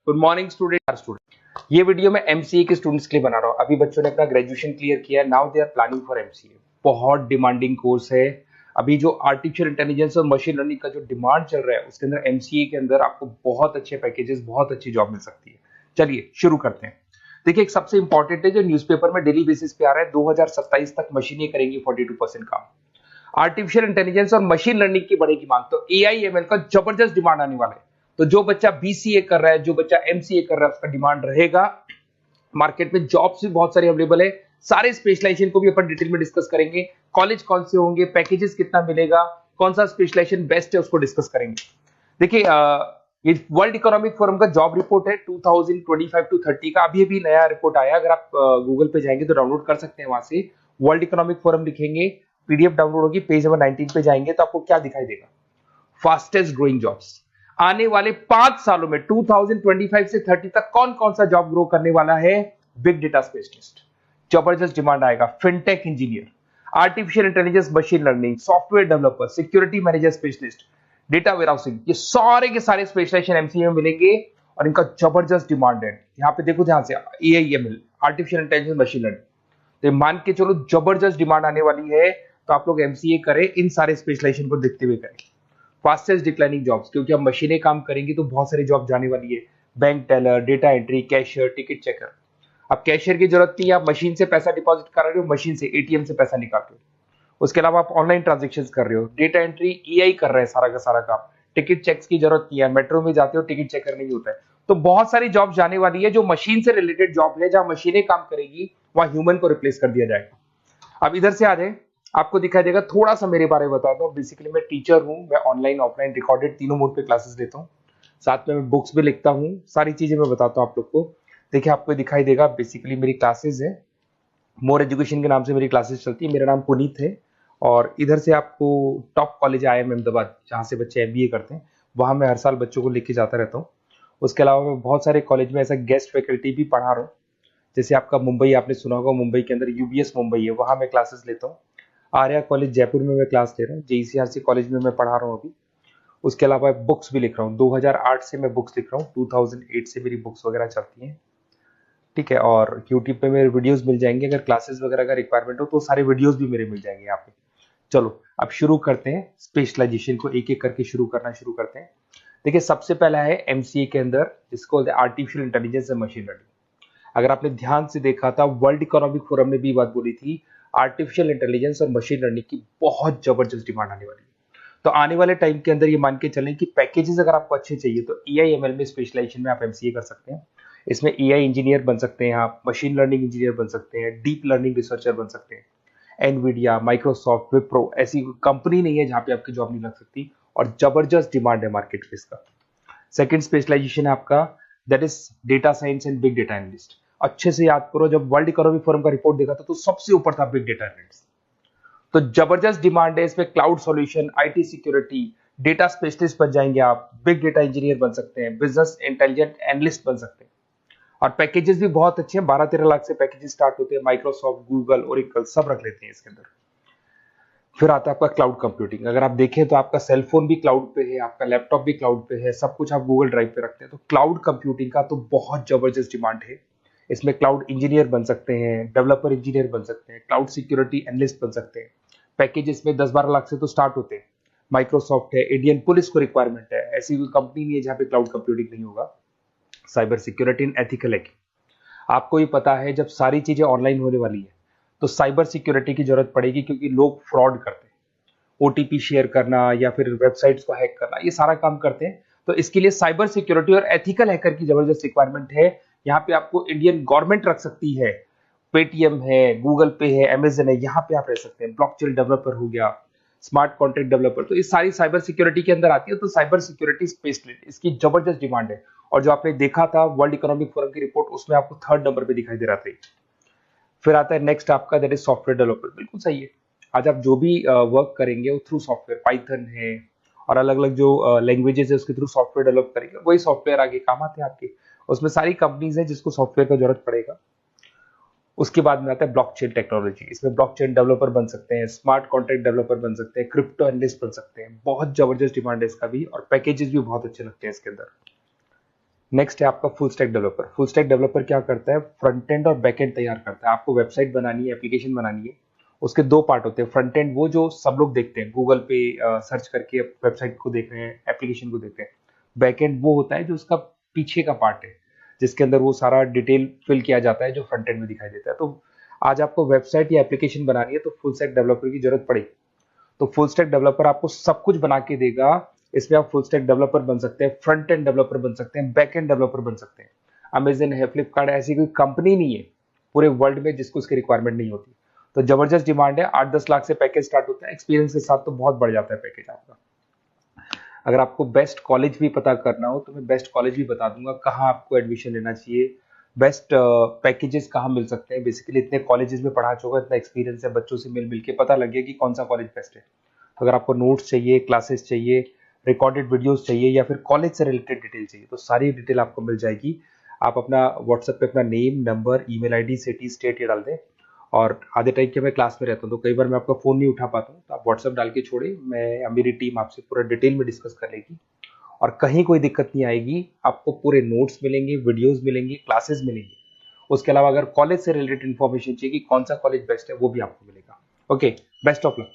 Good morning student. ये video मैं MCA के स्टूडेंट्स के लिए बना रहा हूँ। अभी बच्चों ने अपना ग्रेजुएशन क्लियर किया है, now they are planning for MCA. बहुत डिमांडिंग कोर्स है। अभी जो आर्टिफिशियल इंटेलिजेंस और मशीन लर्निंग का जो डिमांड चल रहा है उसके अंदर एमसीए के अंदर आपको बहुत अच्छे पैकेजेस, बहुत अच्छी जॉब मिल सकती है। चलिए शुरू करते हैं। देखिए, एक सबसे इंपॉर्टेंट है जो न्यूज़पेपर में डेली बेसिस पे आ रहा है, 2027 तक मशीनें करेंगी 42% काम। आर्टिफिशियल इंटेलिजेंस और मशीन लर्निंग की बढ़ेगी मांग, तो एआई एमएल का जबरदस्त डिमांड आने वाला है। तो जो बच्चा बीसीए कर रहा है, जो बच्चा एमसीए कर रहा है, उसका डिमांड रहेगा। मार्केट में जॉब्स भी बहुत सारी अवेलेबल है। सारे स्पेशलाइजेशन को भी अपन डिटेल में डिस्कस करेंगे। कॉलेज कौन से होंगे, पैकेजेस कितना मिलेगा, कौन सा स्पेशलाइजेशन बेस्ट है, उसको डिस्कस करेंगे। देखिए, ये वर्ल्ड इकोनॉमिक फोरम का जॉब रिपोर्ट है 2025 टू 30 का। अभी अभी नया रिपोर्ट आया, अगर आप गूगल पे जाएंगे तो डाउनलोड कर सकते हैं। वहां से वर्ल्ड इकोनॉमिक फोरम लिखेंगे, पीडीएफ डाउनलोड होगी, पेज नंबर 19 पे जाएंगे तो आपको क्या दिखाई देगा, फास्टेस्ट ग्रोइंग जॉब्स। आने वाले 5 सालों में 2025 से 30 तक कौन कौन सा जॉब ग्रो करने वाला है। बिग डेटा स्पेशलिस्ट, जबरदस्त डिमांड आएगा। Fintech engineer, artificial intelligence, machine learning, software developer, security manager specialist, data warehousing, ये सारे के सारे स्पेशलाइजेशन एमसीए में मिलेंगे और इनका जबरदस्त डिमांड है। यहाँ पे देखो ध्यान से, AIML, artificial intelligence, machine learning, तो मान के चलो जबरदस्त डिमांड आने वाली है। तो आप लोग एमसीए करें, इन सारे स्पेशलाइजेशन को देखते हुए करें। फास्टेस्ट डिक्लाइनिंग जॉब्स, क्योंकि अब मशीनें काम करेंगी तो बहुत सारी जॉब जाने वाली है। Bank teller, data entry, cashier, ticket checker. अब कैशियर की जरूरत नहीं है, आप मशीन से पैसा डिपॉजिट कर रहे हो, मशीन से एटीएम से पैसा निकाल रहे हो। उसके अलावा आप ऑनलाइन ट्रांजेक्शन कर रहे हो। डेटा एंट्री एआई कर रहे हैं सारा का सारा काम। टिकट चेक्स की जरूरत नहीं है, मेट्रो में जाते हो टिकट चेकर नहीं होता है। तो बहुत सारी जॉब जाने वाली है जो मशीन से रिलेटेड जॉब है, जहां मशीनें काम करेगी वहां ह्यूमन को रिप्लेस कर दिया जाएगा। अब इधर से आ जाए, आपको दिखाई देगा। थोड़ा सा मेरे बारे में बता दो। बेसिकली मैं टीचर हूं, मैं ऑनलाइन ऑफलाइन रिकॉर्डेड तीनों मोड पे क्लासेस लेता हूं। साथ में मैं बुक्स भी लिखता हूं, सारी चीजें मैं बताता हूं आप लोग को। देखिए, आपको दिखाई देगा बेसिकली मेरी क्लासेस है, मोर एजुकेशन के नाम से मेरी क्लासेस चलती है। मेरा नाम पुनीत है और इधर से आपको टॉप कॉलेज आईआईएम अहमदाबाद, जहाँ से बच्चे एमबीए करते हैं, वहां मैं हर साल बच्चों को लेके जाता रहता हूँ। उसके अलावा मैं बहुत सारे कॉलेज में ऐसा गेस्ट फैकल्टी भी पढ़ा रहा हूँ। जैसे आपका मुंबई, आपने सुना होगा, मुंबई के अंदर यूबीएस मुंबई है, वहां मैं क्लासेस लेता हूँ। आर्या कॉलेज जयपुर में मैं क्लास ले रहा हूँ। जेईसीआरसी कॉलेज में मैं पढ़ा रहा हूँ अभी। उसके अलावा बुक्स भी लिख रहा हूँ। 2008 से मैं बुक्स लिख रहा हूँ, 2008 से मेरी बुक्स वगैरह चलती हैं। ठीक है, और यूट्यूब पे मेरे वीडियोस मिल जाएंगे। अगर क्लासेस वगैरह का रिक्वायरमेंट हो तो सारे वीडियोस भी मेरे मिल जाएंगे यहाँ पे। चलो अब शुरू करते हैं, स्पेशलाइजेशन को एक एक करके शुरू करते हैं। देखिए, सबसे पहला है एमसीए के अंदर, जिसको artificial intelligence and machine learning. अगर आपने ध्यान से देखा था, वर्ल्ड इकोनॉमिक फोरम ने भी बात बोली थी, आर्टिफिशियल इंटेलिजेंस और मशीन लर्निंग की बहुत जबरदस्त डिमांड आने वाली है। तो आने वाले टाइम के अंदर ये मान के चलें कि पैकेजेस अगर आपको अच्छे चाहिए तो एआईएमएल में स्पेशलाइजेशन में आप एमसीए कर सकते हैं। इसमें एआई इंजीनियर बन सकते हैं, आप मशीन लर्निंग इंजीनियर बन सकते हैं, डीप लर्निंग रिसर्चर बन सकते हैं। एनवीडिया, माइक्रोसॉफ्ट, विप्रो, ऐसी कंपनी नहीं है जहां पे आपकी जॉब नहीं लग सकती, और जबरदस्त डिमांड है मार्केट में इसका। सेकंड स्पेशलाइजेशन है आपका, that is data science and big data analyst. अच्छे से याद करो, जब वर्ल्ड इकोनॉमिक फोरम का रिपोर्ट देखा था तो सबसे ऊपर था बिग डेटा एनालिस्ट। तो जबरदस्त डिमांड है इसमें। Cloud solution, IT security, data specialist बन जाएंगे आप, बिग डेटा इंजीनियर बन सकते हैं, बिजनेस इंटेलिजेंट एनालिस्ट बन सकते हैं। और पैकेजेस भी बहुत अच्छे हैं, 12-13 लाख से पैकेजेस स्टार्ट होते हैं। माइक्रोसॉफ्ट, गूगल, ओरेकल सब रख लेते हैं इसके अंदर। फिर आता है आपका क्लाउड कंप्यूटिंग। अगर आप देखें तो आपका सेलफोन भी क्लाउड पे है, आपका लैपटॉप भी क्लाउड पे है, सब कुछ आप गूगल ड्राइव पे रखते हैं। तो क्लाउड कंप्यूटिंग का तो बहुत जबरदस्त डिमांड है। इसमें क्लाउड इंजीनियर बन सकते हैं, डेवलपर इंजीनियर बन सकते हैं, क्लाउड सिक्योरिटी एनालिस्ट बन सकते हैं। पैकेज इसमें 10-12 लाख से तो स्टार्ट होते हैं। माइक्रोसॉफ्ट है, इंडियन पुलिस को रिक्वायरमेंट है, ऐसी कोई कंपनी नहीं है जहां पे क्लाउड कंप्यूटिंग नहीं होगा। Cyber security and ethical hacking, आपको ही पता है जब सारी चीजें ऑनलाइन होने वाली है तो साइबर सिक्योरिटी की जरूरत पड़ेगी, क्योंकि लोग फ्रॉड करते हैं। ओटीपी शेयर करना या फिर वेबसाइट्स को हैक करना, ये सारा काम करते हैं। तो इसके लिए साइबर सिक्योरिटी और एथिकल हैकर की जबरदस्त रिक्वायरमेंट है। यहाँ पे आपको इंडियन गवर्नमेंट रख सकती है, पेटीएम है, गूगल पे है, अमेजन है, यहाँ पे आप रह सकते हैं। ब्लॉकचेन डेवलपर हो गया, स्मार्ट कॉन्ट्रैक्ट डेवलपर, तो ये सारी साइबर सिक्योरिटी के अंदर आती है। तो साइबर सिक्योरिटी स्पेशलिस्ट, इसकी जबरदस्त डिमांड है। और जो आपने देखा था वर्ल्ड इकोनॉमिक फोरम की रिपोर्ट, उसमें आपको 3rd नंबर पे दिखाई दे रहा था। फिर आता है नेक्स्ट आपका, दैट इज सॉफ्टवेयर डेवलपर। बिल्कुल सही है। आज आप जो भी वर्क करेंगे वो थ्रू सॉफ्टवेयर, पाइथन है और अलग अलग जो लैंग्वेजेस है उसके थ्रू सॉफ्टवेयर डेवलप करेंगे, वही सॉफ्टवेयर आगे काम आते हैं आपके। उसमें सारी कंपनीज है जिसको सॉफ्टवेयर का जरूरत पड़ेगा। उसके बाद में आता है ब्लॉकचेन टेक्नोलॉजी। इसमें ब्लॉकचेन डेवलपर बन सकते हैं, स्मार्ट कॉन्ट्रैक्ट डेवलपर बन सकते हैं, क्रिप्टो एनालिस्ट बन सकते हैं। बहुत जबरदस्त डिमांड है इसका भी, और पैकेजेस भी बहुत अच्छे लगते हैं इसके अंदर। नेक्स्ट है आपका full stack developer. Full stack developer क्या करता है, फ्रंट एंड और बैक एंड तैयार करता है। आपको वेबसाइट बनानी है, एप्लीकेशन बनानी है, उसके दो पार्ट होते हैं। फ्रंट एंड वो जो सब लोग देखते हैं, गूगल पे सर्च करके वेबसाइट को देख रहे हैं, एप्लीकेशन को देख रहे हैं। बैक एंड वो होता है जो उसका पीछे का पार्ट है, जिसके अंदर वो सारा डिटेल फिल किया जाता है जो फ्रंट एंड में दिखाई देता है। तो आज आपको वेबसाइट या एप्लीकेशन बनानी है तो फुल स्टैक डेवलपर की जरूरत पड़ेगी। तो फुल स्टैक डेवलपर आपको सब कुछ बना के देगा। इसमें आप फुल स्टैक डेवलपर बन सकते हैं, फ्रंट एंड डेवलपर बन सकते हैं, बैक एंड डेवलपर बन सकते हैं। अमेजन है, फ्लिपकार्ट है, ऐसी कोई कंपनी नहीं है पूरे वर्ल्ड में जिसको उसकी रिक्वायरमेंट नहीं होती। तो जबरदस्त डिमांड है, 8-10 लाख से पैकेज स्टार्ट होता है। एक्सपीरियंस के साथ तो बहुत बढ़ जाता है पैकेज आपका। अगर आपको बेस्ट कॉलेज भी पता करना हो तो मैं बेस्ट कॉलेज भी बता दूंगा, कहाँ आपको एडमिशन लेना चाहिए, बेस्ट पैकेजेस कहाँ मिल सकते हैं। बेसिकली इतने कॉलेजेस में पढ़ा चुका, इतना एक्सपीरियंस है, बच्चों से मिल मिल के पता लग गया कि कौन सा कॉलेज बेस्ट है। तो अगर आपको नोट्स चाहिए, क्लासेस चाहिए, रिकॉर्डेड वीडियोस चाहिए या फिर कॉलेज से रिलेटेड डिटेल चाहिए, तो सारी डिटेल आपको मिल जाएगी। आप अपना व्हाट्सएप पे अपना name, number, email ID, city, state ये डाल दें। और आधे टाइम के मैं क्लास में रहता हूँ तो कई बार मैं आपका फ़ोन नहीं उठा पाता हूँ, तो आप व्हाट्सएप डाल के छोड़े, मैं मेरी टीम आपसे पूरा डिटेल में डिस्कस कर लेगी और कहीं कोई दिक्कत नहीं आएगी। आपको पूरे नोट्स मिलेंगे, वीडियोस मिलेंगे, क्लासेस मिलेंगे। उसके अलावा अगर कॉलेज से रिलेटेड इन्फॉर्मेशन चाहिए कि कौन सा कॉलेज बेस्ट है, वो भी आपको मिलेगा। Okay, best of luck.